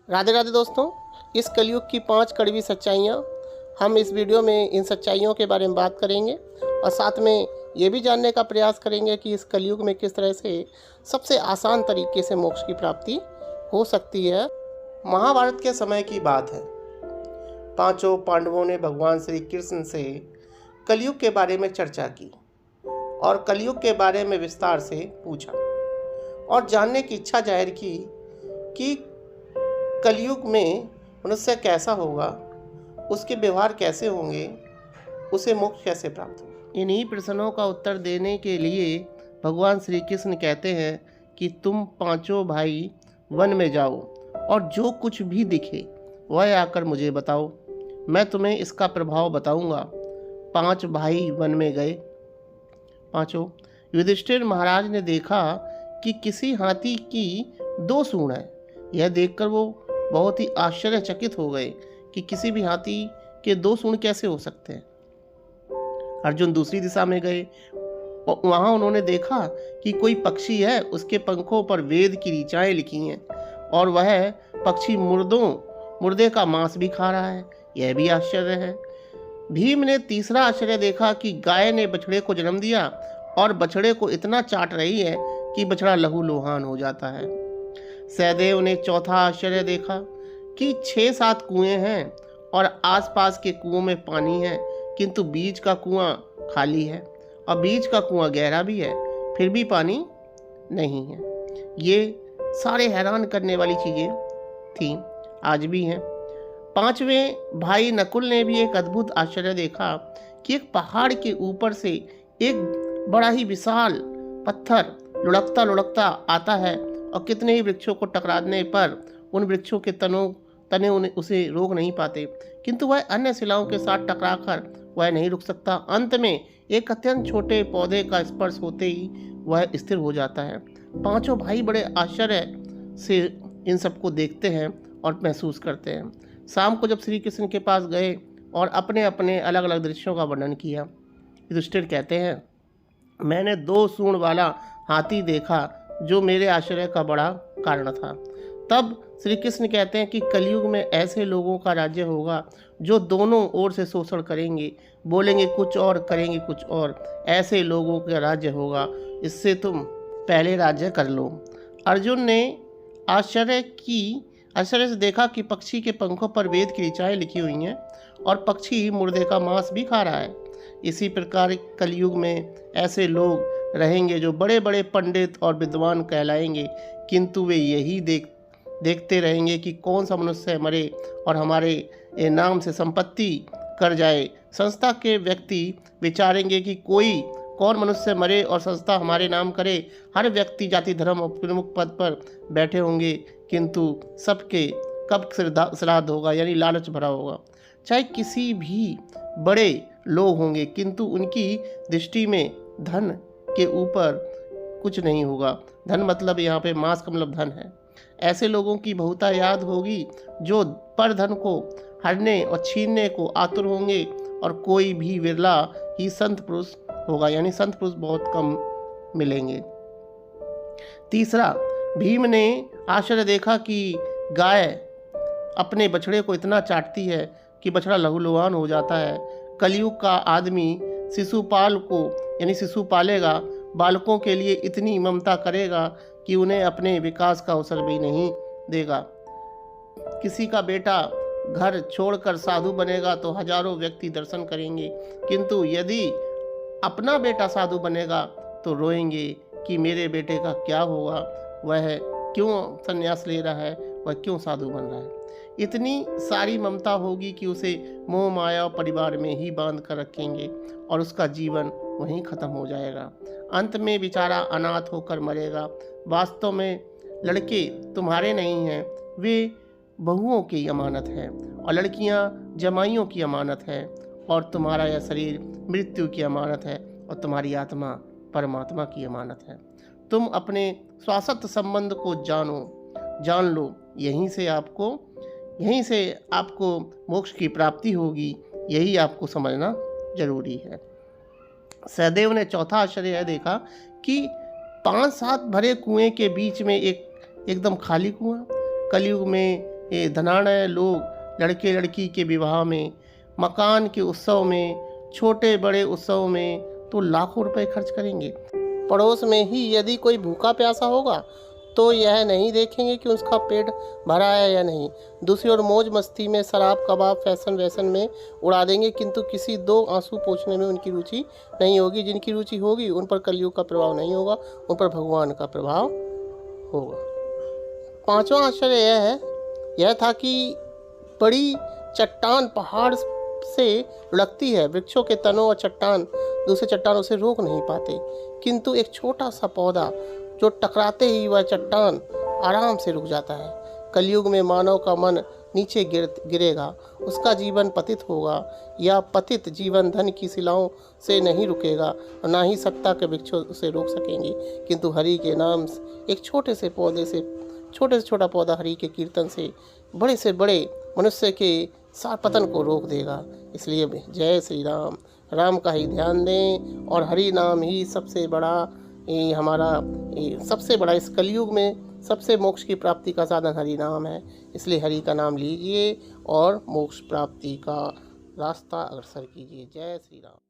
राधे राधे दोस्तों, इस कलयुग की 5 कड़वी सच्चाइयाँ हम इस वीडियो में इन सच्चाइयों के बारे में बात करेंगे और साथ में ये भी जानने का प्रयास करेंगे कि इस कलयुग में किस तरह से सबसे आसान तरीके से मोक्ष की प्राप्ति हो सकती है। महाभारत के समय की बात है। पांचों पांडवों ने भगवान श्री कृष्ण से कलयुग के बारे में चर्चा की और कलयुग के बारे में विस्तार से पूछा और जानने की इच्छा जाहिर की कि कलयुग में मनुष्य कैसा होगा, उसके व्यवहार कैसे होंगे, उसे मोक्ष कैसे प्राप्त होगा। इन्हीं प्रश्नों का उत्तर देने के लिए भगवान श्री कृष्ण कहते हैं कि तुम पांचों भाई वन में जाओ और जो कुछ भी दिखे वह आकर मुझे बताओ, मैं तुम्हें इसका प्रभाव बताऊंगा। 5 भाई वन में गए। पांचों। युधिष्ठिर महाराज ने देखा कि किसी हाथी की 2 सूंड है। यह देखकर वो बहुत ही आश्चर्यचकित हो गए कि किसी भी हाथी के 2 सूंड कैसे हो सकते हैं। अर्जुन दूसरी दिशा में गए और वहां उन्होंने देखा कि कोई पक्षी है, उसके पंखों पर वेद की ऋचाएं लिखी हैं और वह पक्षी मुर्दे का मांस भी खा रहा है। यह भी आश्चर्य है। भीम ने तीसरा आश्चर्य देखा कि गाय ने बछड़े को जन्म दिया और बछड़े को इतना चाट रही है कि बछड़ा लहूलुहान हो जाता है। सहदेव ने चौथा आश्चर्य देखा कि 6-7 कुएं हैं और आसपास के कुओं में पानी है, किंतु बीच का कुआं खाली है और बीच का कुआं गहरा भी है, फिर भी पानी नहीं है। ये सारे हैरान करने वाली चीजें थीं, आज भी हैं। 5वें भाई नकुल ने भी एक अद्भुत आश्चर्य देखा कि एक पहाड़ के ऊपर से एक बड़ा ही विशाल पत्थर लुढ़कता लुढ़कता आता है और कितने ही वृक्षों को टकराने पर उन वृक्षों के तने उसे रोक नहीं पाते, किंतु वह अन्य शिलाओं के साथ टकराकर वह नहीं रुक सकता। अंत में एक अत्यंत छोटे पौधे का स्पर्श होते ही वह स्थिर हो जाता है। पांचों भाई बड़े आश्चर्य से इन सबको देखते हैं और महसूस करते हैं। शाम को जब श्री कृष्ण के पास गए और अपने अपने अलग अलग दृश्यों का वर्णन किया, युधिष्ठिर कहते हैं, मैंने 2 सूंड वाला हाथी देखा जो मेरे आश्चर्य का बड़ा कारण था। तब श्री कृष्ण कहते हैं कि कलयुग में ऐसे लोगों का राज्य होगा जो दोनों ओर से शोषण करेंगे, बोलेंगे कुछ और करेंगे कुछ और। ऐसे लोगों का राज्य होगा, इससे तुम पहले राज्य कर लो। अर्जुन ने आश्चर्य से देखा कि पक्षी के पंखों पर वेद की ऋचाएं लिखी हुई हैं और पक्षी मुर्दे का मांस भी खा रहा है। इसी प्रकार कलयुग में ऐसे लोग रहेंगे जो बड़े बड़े पंडित और विद्वान कहलाएंगे, किंतु वे यही देखते रहेंगे कि कौन सा मनुष्य मरे और हमारे नाम से संपत्ति कर जाए। संस्था के व्यक्ति विचारेंगे कि कौन मनुष्य मरे और संस्था हमारे नाम करे। हर व्यक्ति जाति धर्म और प्रमुख पद पर बैठे होंगे, किंतु सबके कब श्राद्ध होगा, यानी लालच भरा होगा। चाहे किसी भी बड़े लोग होंगे, किंतु उनकी दृष्टि में धन के ऊपर कुछ नहीं होगा। धन मतलब यहाँ पे मांस का मतलब धन है। ऐसे लोगों की बहुता याद होगी जो पर धन को हरने और छीनने को आतुर होंगे और कोई भी विरला ही संत पुरुष होगा, यानी संत पुरुष बहुत कम मिलेंगे। तीसरा, भीम ने आश्चर्य देखा कि गाय अपने बछड़े को इतना चाटती है कि बछड़ा लहूलुहान हो जाता है। कलयुग का आदमी शिशुपाल को यानी शिशु पालेगा, बालकों के लिए इतनी ममता करेगा कि उन्हें अपने विकास का अवसर भी नहीं देगा। किसी का बेटा घर छोड़कर साधु बनेगा तो हजारों व्यक्ति दर्शन करेंगे, किंतु यदि अपना बेटा साधु बनेगा तो रोएंगे कि मेरे बेटे का क्या होगा, वह क्यों संन्यास ले रहा है, वह क्यों साधु बन रहा है। इतनी सारी ममता होगी कि उसे मोह माया परिवार में ही बांध कर रखेंगे और उसका जीवन वहीं खत्म हो जाएगा। अंत में बेचारा अनाथ होकर मरेगा। वास्तव में लड़के तुम्हारे नहीं हैं, वे बहुओं की अमानत है और लड़कियां जमाइयों की अमानत है और तुम्हारा यह शरीर मृत्यु की अमानत है और तुम्हारी आत्मा परमात्मा की अमानत है। तुम अपने शाश्वत संबंध को जान लो, यहीं से आपको मोक्ष की प्राप्ति होगी। यही आपको समझना जरूरी है। सहदेव ने चौथा आश्चर्य यह देखा कि 5-7 भरे कुएं के बीच में एकदम खाली कुआं। कलयुग में ये धनाढ़ लोग लड़के लड़की के विवाह में, मकान के उत्सव में, छोटे बड़े उत्सव में तो लाखों रुपए खर्च करेंगे। पड़ोस में ही यदि कोई भूखा प्यासा होगा तो यह नहीं देखेंगे कि उसका पेट भरा है या नहीं। दूसरी ओर मौज मस्ती में, शराब कबाब फैशन वैशन में उड़ा देंगे, किंतु किसी दो आंसू पोंछने में उनकी रुचि नहीं होगी। जिनकी रुचि होगी उन पर कलयुग का प्रभाव नहीं होगा, उन पर भगवान का प्रभाव होगा। पांचवा आश्चर्य यह था कि बड़ी चट्टान पहाड़ से लुढ़कती है। वृक्षों के तनों और चट्टान दूसरे चट्टानों से रोक नहीं पाते, किंतु एक छोटा सा पौधा जो टकराते ही वह चट्टान आराम से रुक जाता है। कलयुग में मानव का मन नीचे गिरेगा, उसका जीवन पतित होगा। या पतित जीवन धन की शिलाओं से नहीं रुकेगा और ना ही सत्ता के वृक्षों से रोक सकेंगे, किंतु हरि के नाम एक छोटे से छोटा पौधा हरि के कीर्तन से बड़े मनुष्य के सार पतन को रोक देगा। इसलिए जय श्री राम, राम का ही ध्यान दें और हरि नाम ही सबसे बड़ा इस कलयुग में सबसे मोक्ष की प्राप्ति का साधन हरि नाम है। इसलिए हरि का नाम लीजिए और मोक्ष प्राप्ति का रास्ता अग्रसर कीजिए। जय श्री राम।